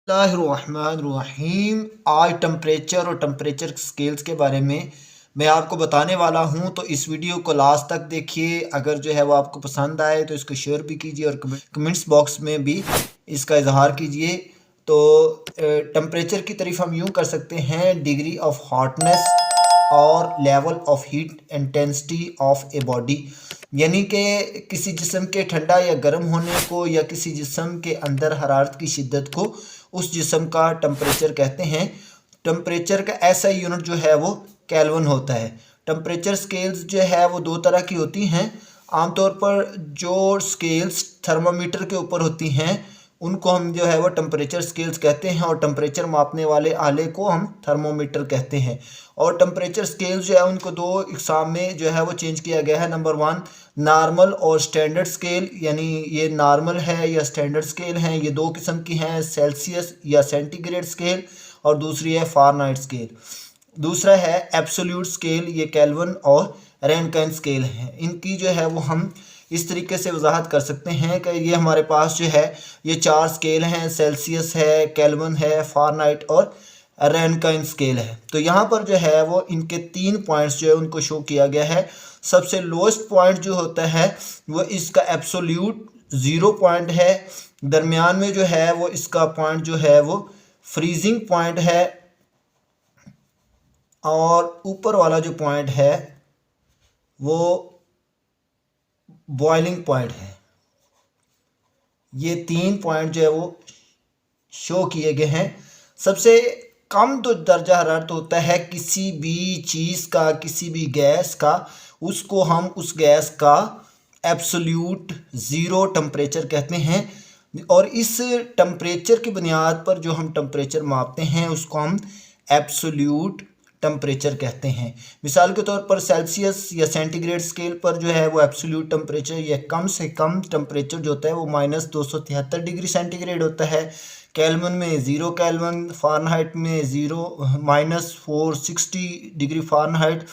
बिस्मिल्लाहिर्रहमानिर्रहीम। आज टेम्परेचर और टेम्परेचर स्केल्स के बारे में मैं आपको बताने वाला हूं, तो इस वीडियो को लास्ट तक देखिए। अगर जो है वो आपको पसंद आए तो इसको शेयर भी कीजिए और कमेंट्स बॉक्स में भी इसका इजहार कीजिए। तो टेम्परेचर की तारीफ हम यूं कर सकते हैं: डिग्री ऑफ हॉटनेस और level of heat intensity of a body. यानी कि किसी जिस्म के ठंडा या गर्म होने को या किसी जिस्म के अंदर हरारत की शिद्दत को उस जिस्म का टेम्परेचर कहते हैं। टेम्परेचर का ऐसा यूनिट जो है वो केल्विन होता है। टेम्परेचर स्केल्स जो है वो दो तरह की होती हैं। आमतौर पर जो स्केल्स थर्मामीटर के ऊपर होती हैं उनको हम जो है वो टेम्परेचर स्केल्स कहते हैं, और टेम्परेचर मापने वाले आले को हम थर्मोमीटर कहते हैं। और टेम्परेचर स्केल्स जो है उनको दो इकसाम में जो है वो चेंज किया गया है। नंबर वन, नॉर्मल और स्टैंडर्ड स्केल। यानी ये नॉर्मल है या स्टैंडर्ड स्केल हैं, ये दो किस्म की हैं: सेल्सियस या सेंटीग्रेड स्केल, और दूसरी है फ़ारेनहाइट स्केल। दूसरा है एब्सोल्यूट स्केल, ये केल्विन और रैनकाइन स्केल है। इनकी जो है वो हम इस तरीके से वजाहत कर सकते हैं कि ये हमारे पास जो है ये चार स्केल हैं: सेल्सियस है, केल्विन है, फ़ारेनहाइट और रैनकाइन स्केल है। तो यहाँ पर जो है वो इनके तीन पॉइंट्स जो है उनको शो किया गया है। सबसे लोएस्ट पॉइंट जो होता है वो इसका एब्सोल्यूट 0 पॉइंट है। दरमियान में जो है वो इसका पॉइंट जो है वो फ्रीजिंग पॉइंट है, और ऊपर वाला जो पॉइंट है वो बॉइलिंग पॉइंट है। ये तीन पॉइंट जो है वो शो किए गए हैं। सबसे कम तो दर्जा हरारत होता है किसी भी चीज़ का, किसी भी गैस का, उसको हम उस गैस का एब्सोल्यूट 0 टेम्परेचर कहते हैं। और इस टेम्परेचर की बुनियाद पर जो हम टेम्परेचर मापते हैं उसको हम एब्सोल्यूट टेम्परेचर कहते हैं। मिसाल के तौर पर सेल्सियस या सेंटीग्रेड स्केल पर जो है वो एब्सोल्यूट टेम्परेचर या कम से कम टेम्परेचर जो होता है वो -273 डिग्री सेंटीग्रेड होता है। केल्विन में 0 केल्विन, फ़ारेनहाइट में -460 डिग्री फ़ारेनहाइट,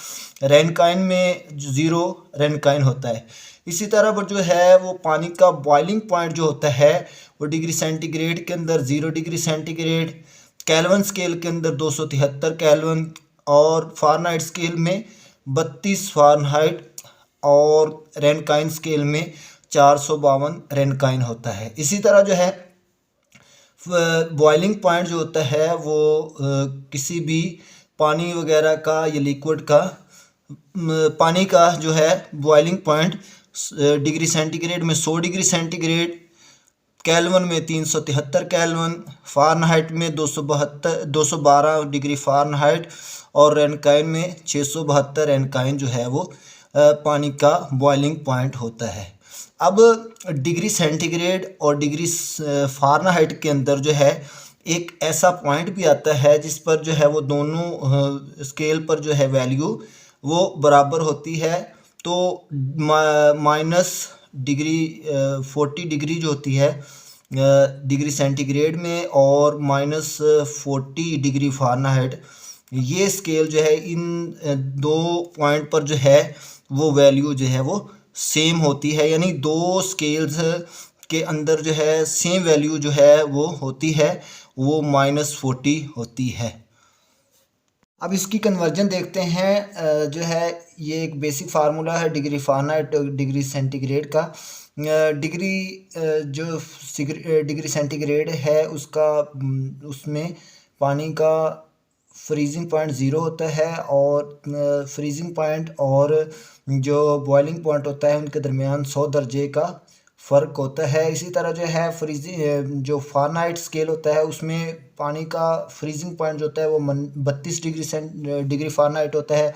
रैनकाइन में 0 रैनकाइन होता है। इसी तरह पर जो है वो पानी का बॉइलिंग पॉइंट जो होता है वो डिग्री सेंटीग्रेड के अंदर 0 डिग्री सेंटीग्रेड, केल्विन स्केल के अंदर 273 केल्विन, और फ़ारेनहाइट स्केल में 32 फ़ारेनहाइट, और रैनकाइन स्केल में 452 रैनकाइन होता है। इसी तरह जो है बॉइलिंग पॉइंट जो होता है वो किसी भी पानी वगैरह का या लिक्विड का पानी का जो है बॉइलिंग पॉइंट डिग्री सेंटीग्रेड में 100 डिग्री सेंटीग्रेड, केल्विन में 373 केल्विन, फ़ारेनहाइट में 212 डिग्री फ़ारेनहाइट, और रैनकाइन में 672 रैनकाइन जो है वो पानी का बॉइलिंग पॉइंट होता है। अब डिग्री सेंटीग्रेड और डिग्री फ़ारेनहाइट के अंदर जो है एक ऐसा पॉइंट भी आता है जिस पर जो है वो दोनों स्केल पर जो है वैल्यू वो बराबर होती है। तो माइनस डिग्री 40 डिग्री जो होती है डिग्री सेंटीग्रेड में, और -40 डिग्री फ़ारेनहाइट, ये स्केल जो है इन दो पॉइंट पर जो है वो वैल्यू जो है वो सेम होती है। यानी दो स्केल्स के अंदर जो है सेम वैल्यू जो है वो होती है, वो -40 होती है। अब इसकी कन्वर्जन देखते हैं। जो है ये एक बेसिक फार्मूला है डिग्री फ़ारेनहाइट डिग्री सेंटीग्रेड का। डिग्री जो डिग्री सेंटीग्रेड है उसका उसमें पानी का फ्रीजिंग पॉइंट 0 होता है, और फ्रीजिंग पॉइंट और जो बॉइलिंग पॉइंट होता है उनके दरमियान 100 दर्जे का फ़र्क होता है। इसी तरह जो है फ्रीजिंग जो फ़ारेनहाइट स्केल होता है उसमें पानी का फ्रीजिंग पॉइंट जो होता है वो 32 डिग्री फ़ारेनहाइट होता है,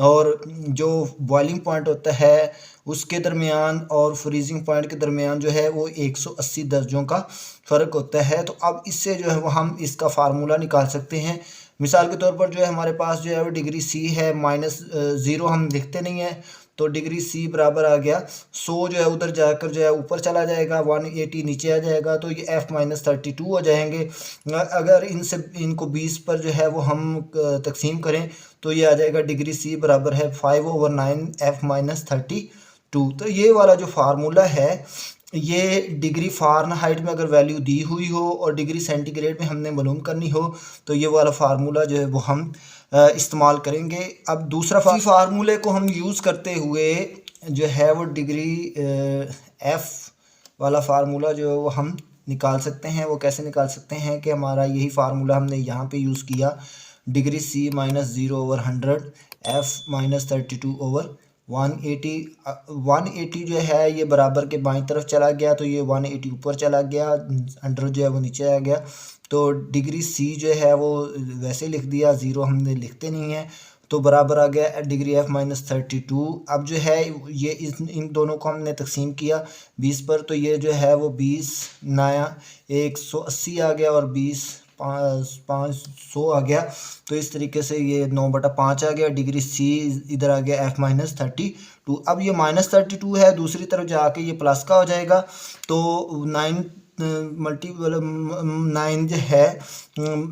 और जो बॉइलिंग पॉइंट होता है उसके दरमियान और फ्रीजिंग पॉइंट के दरमियान जो है वो 180 दर्जों का फ़र्क होता है। तो अब इससे जो है वो हम इसका फार्मूला निकाल सकते हैं। मिसाल के तौर पर जो है हमारे पास जो है वो डिग्री सी है, -0 हम लिखते नहीं हैं, तो डिग्री सी बराबर आ गया 100 जो है उधर जाकर जो है ऊपर चला जाएगा, 180 नीचे आ जाएगा, तो ये F-32 हो जाएंगे। अगर इनको 20 पर जो है वो हम तकसीम करें तो ये आ जाएगा डिग्री सी बराबर है 5/9 F-32। तो ये वाला जो फार्मूला है ये डिग्री फ़ारेनहाइट में अगर वैल्यू दी हुई हो और डिग्री सेंटीग्रेड में हमने मालूम करनी हो तो ये वाला फार्मूला जो है वो हम इस्तेमाल करेंगे। अब दूसरा फार्मूले को हम यूज़ करते हुए जो है वो डिग्री एफ़ वाला फार्मूला जो है वो हम निकाल सकते हैं। वो कैसे निकाल सकते हैं कि हमारा यही फार्मूला हमने यहाँ पे यूज़ किया, degree C minus 0/100 F minus 32/180। 180 जो है ये बराबर के बाईं तरफ चला गया तो ये 180 ऊपर चला गया, 100 जो है वो नीचे आ गया। तो डिग्री सी जो है वो वैसे लिख दिया, ज़ीरो हमने लिखते नहीं है, तो बराबर आ गया डिग्री एफ माइनस 32। अब जो है ये इन दोनों को हमने तकसीम किया 20 पर, तो ये जो है वो 20 नया 180 आ गया और 20 500 आ गया। तो इस तरीके से ये 9/5 आ गया। डिग्री सी इधर आ गया एफ माइनस 32। अब ये -32 है, दूसरी तरफ जाके ये प्लस का हो जाएगा। तो 9 मल्टीपल 9 जो है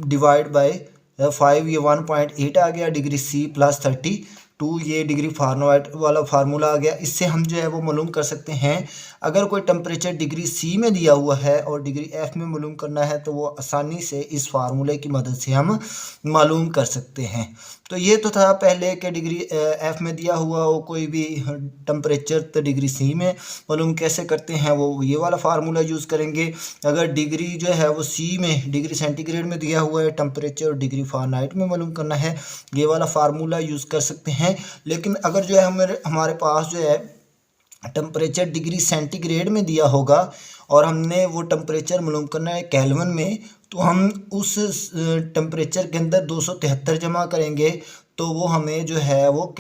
डिवाइड बाय 5, ये 1.8 आ गया। डिग्री सी प्लस 32, ये डिग्री फ़ारेनहाइट वाला फार्मूला आ गया। इससे हम जो है वो मालूम कर सकते हैं अगर कोई टेम्परेचर डिग्री सी में दिया हुआ है और डिग्री एफ़ में मालूम करना है तो वो आसानी से इस फार्मूले की मदद से हम मालूम कर सकते हैं। तो ये तो था पहले कि डिग्री एफ़ में दिया हुआ हो कोई भी टेम्परेचर तो डिग्री सी में मालूम कैसे करते हैं, वो ये वाला फार्मूला यूज़ करेंगे। अगर डिग्री जो है वो सी में डिग्री सेंटीग्रेड में दिया हुआ है टेम्परेचर और डिग्री फ़ारेनहाइट में मालूम करना है, ये वाला फार्मूला यूज़ कर सकते हैं। लेकिन अगर जो है हमारे पास जो है टेम्परेचर डिग्री सेंटीग्रेड में दिया होगा और हमने वो टेम्परेचर मालूम करना है केल्विन में, तो हम उस टेम्परेचर के अंदर 273 जमा करेंगे तो वो हमें जो है वो